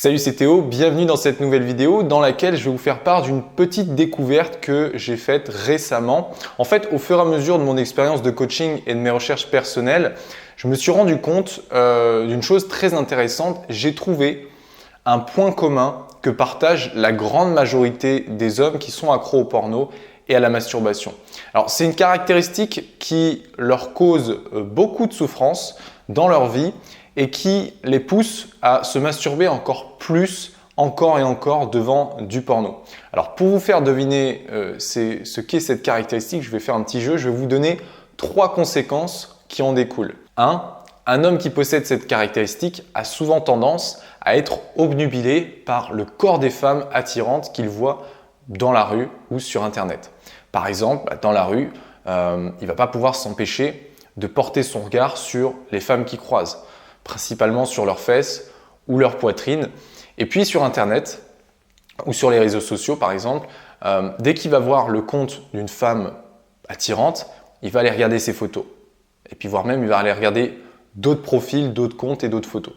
Salut, c'est Théo, bienvenue dans cette nouvelle vidéo dans laquelle je vais vous faire part d'une petite découverte que j'ai faite récemment. En fait, au fur et à mesure de mon expérience de coaching et de mes recherches personnelles, je me suis rendu compte d'une chose très intéressante. J'ai trouvé un point commun que partagent la grande majorité des hommes qui sont accros au porno et à la masturbation. Alors, c'est une caractéristique qui leur cause beaucoup de souffrance dans leur vie et qui les pousse à se masturber encore plus, encore et encore devant du porno. Alors pour vous faire deviner ce qu'est cette caractéristique, je vais faire un petit jeu, je vais vous donner 3 conséquences qui en découlent. 1. Un homme qui possède cette caractéristique a souvent tendance à être obnubilé par le corps des femmes attirantes qu'il voit dans la rue ou sur Internet. Par exemple, dans la rue, il ne va pas pouvoir s'empêcher de porter son regard sur les femmes qu'il croise, principalement sur leurs fesses ou leur poitrine. Et puis sur Internet ou sur les réseaux sociaux par exemple, dès qu'il va voir le compte d'une femme attirante, il va aller regarder ses photos. Et puis voire même il va aller regarder d'autres profils, d'autres comptes et d'autres photos.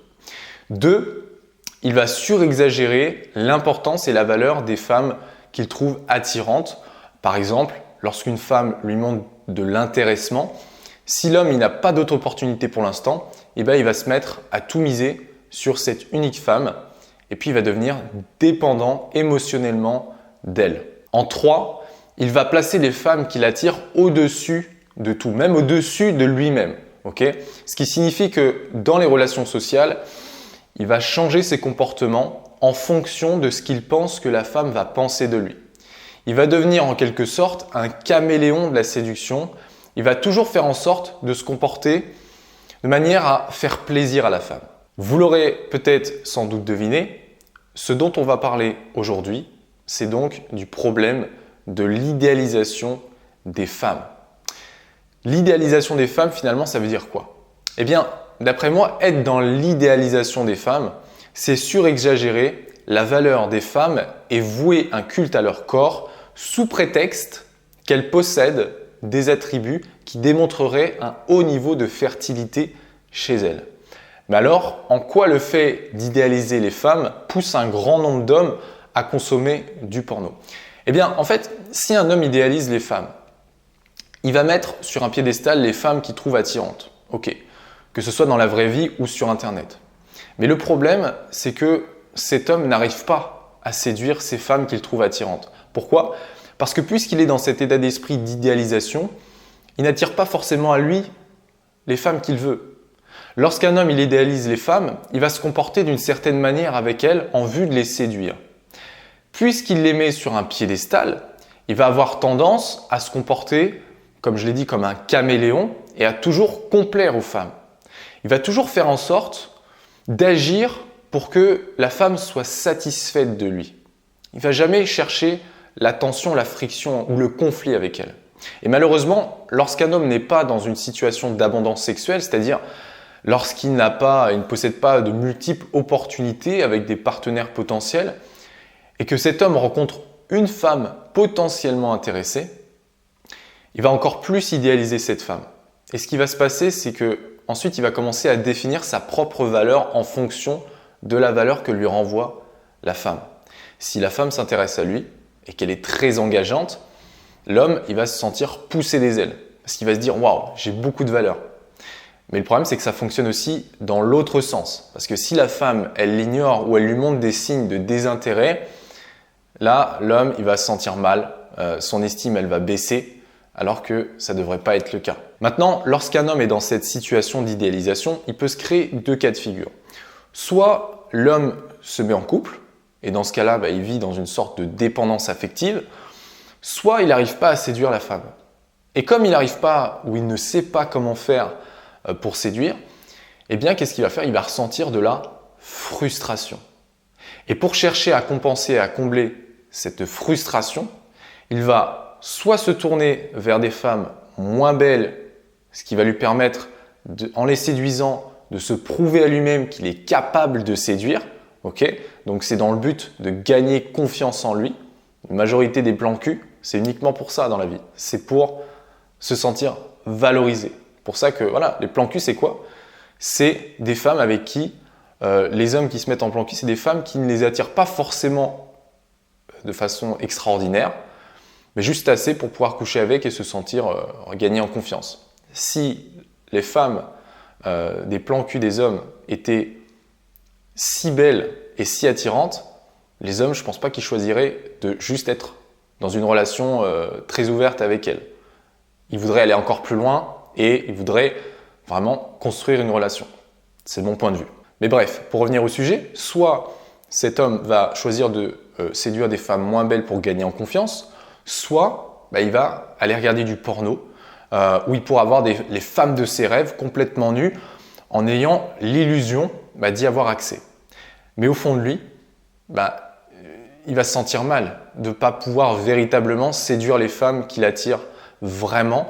2. Il va surexagérer l'importance et la valeur des femmes qu'il trouve attirantes. Par exemple, lorsqu'une femme lui montre de l'intéressement, si l'homme n'a pas d'autre opportunité pour l'instant, il va se mettre à tout miser sur cette unique femme et puis il va devenir dépendant émotionnellement d'elle. En 3, il va placer les femmes qui l'attirent au-dessus de tout, même au-dessus de lui-même. Ce qui signifie que dans les relations sociales, il va changer ses comportements en fonction de ce qu'il pense que la femme va penser de lui. Il va devenir en quelque sorte un caméléon de la séduction. Il va toujours faire en sorte de se comporter de manière à faire plaisir à la femme. Vous l'aurez peut-être sans doute deviné, ce dont on va parler aujourd'hui, c'est donc du problème de l'idéalisation des femmes. L'idéalisation des femmes, finalement, ça veut dire quoi? Eh bien, d'après moi, être dans l'idéalisation des femmes, c'est surexagérer la valeur des femmes et vouer un culte à leur corps sous prétexte qu'elles possèdent des attributs qui démontreraient un haut niveau de fertilité chez elles. Mais alors, en quoi le fait d'idéaliser les femmes pousse un grand nombre d'hommes à consommer du porno? Eh bien, en fait, si un homme idéalise les femmes, il va mettre sur un piédestal les femmes qu'il trouve attirantes. Que ce soit dans la vraie vie ou sur Internet. Mais le problème, c'est que cet homme n'arrive pas à séduire ces femmes qu'il trouve attirantes. Pourquoi? Parce que puisqu'il est dans cet état d'esprit d'idéalisation, il n'attire pas forcément à lui les femmes qu'il veut. Lorsqu'un homme il idéalise les femmes, il va se comporter d'une certaine manière avec elles en vue de les séduire. Puisqu'il les met sur un piédestal, il va avoir tendance à se comporter, comme je l'ai dit, comme un caméléon et à toujours complaire aux femmes. Il va toujours faire en sorte d'agir pour que la femme soit satisfaite de lui. Il ne va jamais chercher la tension, la friction ou le conflit avec elle. Et malheureusement, lorsqu'un homme n'est pas dans une situation d'abondance sexuelle, c'est-à-dire lorsqu'il ne possède pas de multiples opportunités avec des partenaires potentiels, et que cet homme rencontre une femme potentiellement intéressée, il va encore plus idéaliser cette femme. Et ce qui va se passer, c'est que ensuite il va commencer à définir sa propre valeur en fonction de la valeur que lui renvoie la femme. Si la femme s'intéresse à lui et qu'elle est très engageante, l'homme il va se sentir pousser des ailes parce qu'il va se dire « Waouh, j'ai beaucoup de valeur ». Mais le problème, c'est que ça fonctionne aussi dans l'autre sens. Parce que si la femme, elle l'ignore ou elle lui montre des signes de désintérêt, là, l'homme, il va se sentir mal, son estime, elle va baisser, alors que ça ne devrait pas être le cas. Maintenant, lorsqu'un homme est dans cette situation d'idéalisation, il peut se créer 2 cas de figure. Soit l'homme se met en couple, et dans ce cas-là, il vit dans une sorte de dépendance affective, soit il n'arrive pas à séduire la femme. Et comme il n'arrive pas, ou il ne sait pas comment faire pour séduire, eh bien, qu'est-ce qu'il va faire? Il va ressentir de la frustration. Et pour chercher à compenser, à combler cette frustration, il va soit se tourner vers des femmes moins belles, ce qui va lui permettre, en les séduisant, de se prouver à lui-même qu'il est capable de séduire. Donc c'est dans le but de gagner confiance en lui. La majorité des plans cul, c'est uniquement pour ça dans la vie. C'est pour se sentir valorisé. Pour ça que voilà, les plans cul, c'est quoi? C'est des femmes avec qui les hommes qui se mettent en plan cul, c'est des femmes qui ne les attirent pas forcément de façon extraordinaire, mais juste assez pour pouvoir coucher avec et se sentir gagner en confiance. Si les femmes des plans cul des hommes étaient si belles et si attirantes, les hommes, je ne pense pas qu'ils choisiraient de juste être dans une relation très ouverte avec elles. Ils voudraient aller encore plus loin et ils voudraient vraiment construire une relation. C'est mon point de vue. Mais bref, pour revenir au sujet, soit cet homme va choisir de séduire des femmes moins belles pour gagner en confiance, soit il va aller regarder du porno où il pourra avoir les femmes de ses rêves complètement nues en ayant l'illusion d'y avoir accès. Mais au fond de lui, il va se sentir mal de ne pas pouvoir véritablement séduire les femmes qui l'attirent vraiment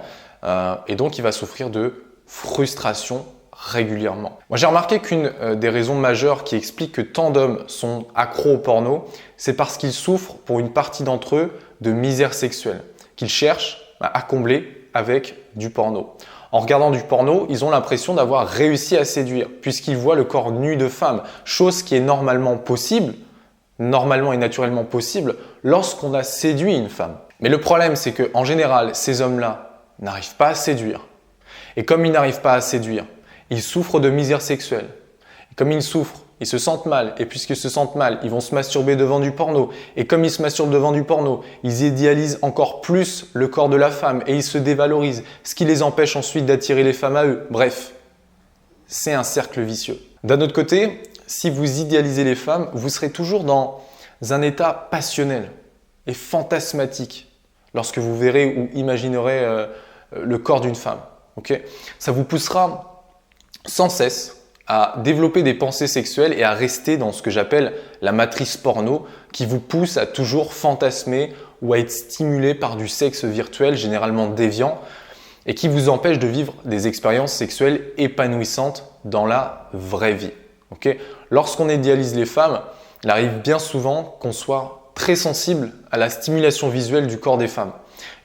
et donc il va souffrir de frustration régulièrement. Moi j'ai remarqué qu'une des raisons majeures qui explique que tant d'hommes sont accros au porno, c'est parce qu'ils souffrent pour une partie d'entre eux de misère sexuelle, qu'ils cherchent à combler avec du porno. En regardant du porno, ils ont l'impression d'avoir réussi à séduire puisqu'ils voient le corps nu de femmes, chose qui est normalement et naturellement possible lorsqu'on a séduit une femme. Mais le problème, c'est qu'en général, ces hommes-là n'arrivent pas à séduire. Et comme ils n'arrivent pas à séduire, ils souffrent de misère sexuelle. Et comme ils souffrent, ils se sentent mal. Et puisqu'ils se sentent mal, ils vont se masturber devant du porno. Et comme ils se masturbent devant du porno, ils idéalisent encore plus le corps de la femme et ils se dévalorisent, ce qui les empêche ensuite d'attirer les femmes à eux. Bref, c'est un cercle vicieux. D'un autre côté, si vous idéalisez les femmes, vous serez toujours dans un état passionnel et fantasmatique lorsque vous verrez ou imaginerez le corps d'une femme. Okay ? Ça vous poussera sans cesse à développer des pensées sexuelles et à rester dans ce que j'appelle la matrice porno qui vous pousse à toujours fantasmer ou à être stimulé par du sexe virtuel, généralement déviant, et qui vous empêche de vivre des expériences sexuelles épanouissantes dans la vraie vie. Okay ? Lorsqu'on idéalise les femmes, il arrive bien souvent qu'on soit très sensible à la stimulation visuelle du corps des femmes.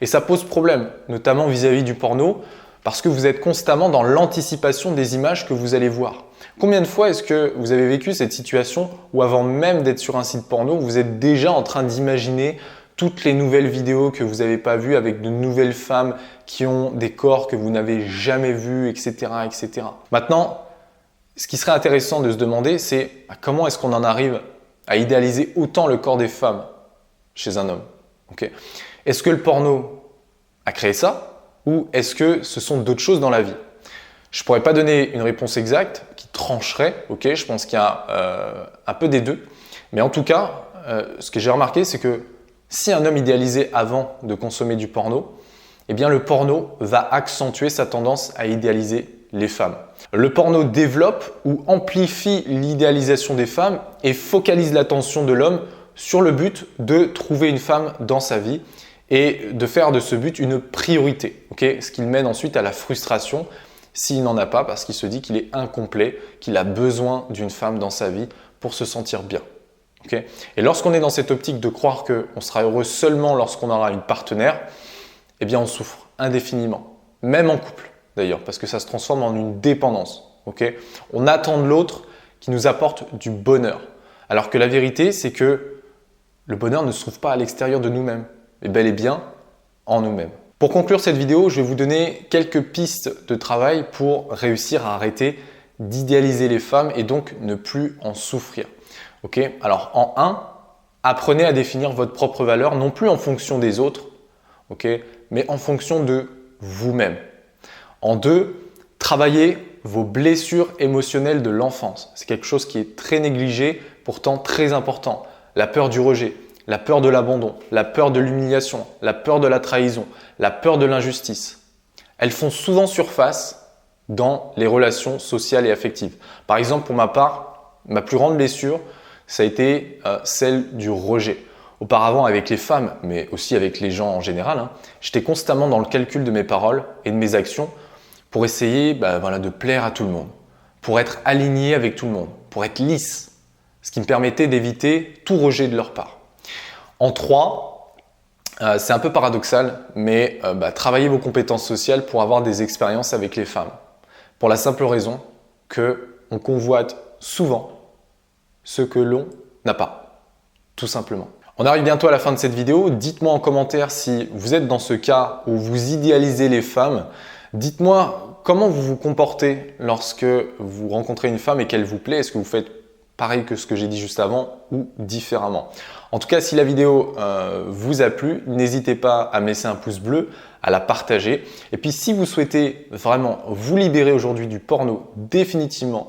Et ça pose problème, notamment vis-à-vis du porno, parce que vous êtes constamment dans l'anticipation des images que vous allez voir. Combien de fois est-ce que vous avez vécu cette situation où avant même d'être sur un site porno, vous êtes déjà en train d'imaginer toutes les nouvelles vidéos que vous n'avez pas vues avec de nouvelles femmes qui ont des corps que vous n'avez jamais vus, etc., etc. Maintenant, ce qui serait intéressant de se demander, c'est comment est-ce qu'on en arrive à idéaliser autant le corps des femmes chez un homme. Okay ? Est-ce que le porno a créé ça ou est-ce que ce sont d'autres choses dans la vie ? Je ne pourrais pas donner une réponse exacte qui trancherait. Okay ? Je pense qu'il y a un peu des deux. Mais en tout cas, ce que j'ai remarqué, c'est que si un homme idéalisait avant de consommer du porno, eh bien le porno va accentuer sa tendance à idéaliser les femmes. Le porno développe ou amplifie l'idéalisation des femmes et focalise l'attention de l'homme sur le but de trouver une femme dans sa vie et de faire de ce but une priorité. Okay ? Ce qui le mène ensuite à la frustration s'il n'en a pas parce qu'il se dit qu'il est incomplet, qu'il a besoin d'une femme dans sa vie pour se sentir bien. Okay ? Et lorsqu'on est dans cette optique de croire qu'on sera heureux seulement lorsqu'on aura une partenaire, eh bien on souffre indéfiniment, même en couple d'ailleurs, parce que ça se transforme en une dépendance. Okay ? On attend de l'autre qui nous apporte du bonheur, alors que la vérité c'est que le bonheur ne se trouve pas à l'extérieur de nous-mêmes, mais bel et bien en nous-mêmes. Pour conclure cette vidéo, je vais vous donner quelques pistes de travail pour réussir à arrêter d'idéaliser les femmes et donc ne plus en souffrir. Okay ? Alors en 1, apprenez à définir votre propre valeur, non plus en fonction des autres, okay, mais en fonction de vous-même. En 2, travaillez vos blessures émotionnelles de l'enfance. C'est quelque chose qui est très négligé, pourtant très important. La peur du rejet, la peur de l'abandon, la peur de l'humiliation, la peur de la trahison, la peur de l'injustice. Elles font souvent surface dans les relations sociales et affectives. Par exemple, pour ma part, ma plus grande blessure, ça a été celle du rejet. Auparavant, avec les femmes, mais aussi avec les gens en général, j'étais constamment dans le calcul de mes paroles et de mes actions pour essayer de plaire à tout le monde, pour être aligné avec tout le monde, pour être lisse, ce qui me permettait d'éviter tout rejet de leur part. En 3, c'est un peu paradoxal, mais travaillez vos compétences sociales pour avoir des expériences avec les femmes. Pour la simple raison qu'on convoite souvent ce que l'on n'a pas, tout simplement. On arrive bientôt à la fin de cette vidéo. Dites-moi en commentaire si vous êtes dans ce cas où vous idéalisez les femmes. Dites-moi comment vous vous comportez lorsque vous rencontrez une femme et qu'elle vous plaît. Est-ce que vous faites pareil que ce que j'ai dit juste avant ou différemment? En tout cas, si la vidéo vous a plu, n'hésitez pas à me laisser un pouce bleu, à la partager. Et puis si vous souhaitez vraiment vous libérer aujourd'hui du porno définitivement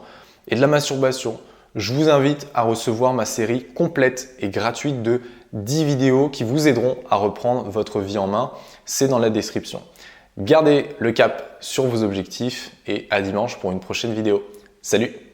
et de la masturbation, je vous invite à recevoir ma série complète et gratuite de 10 vidéos qui vous aideront à reprendre votre vie en main. C'est dans la description. Gardez le cap sur vos objectifs et à dimanche pour une prochaine vidéo. Salut!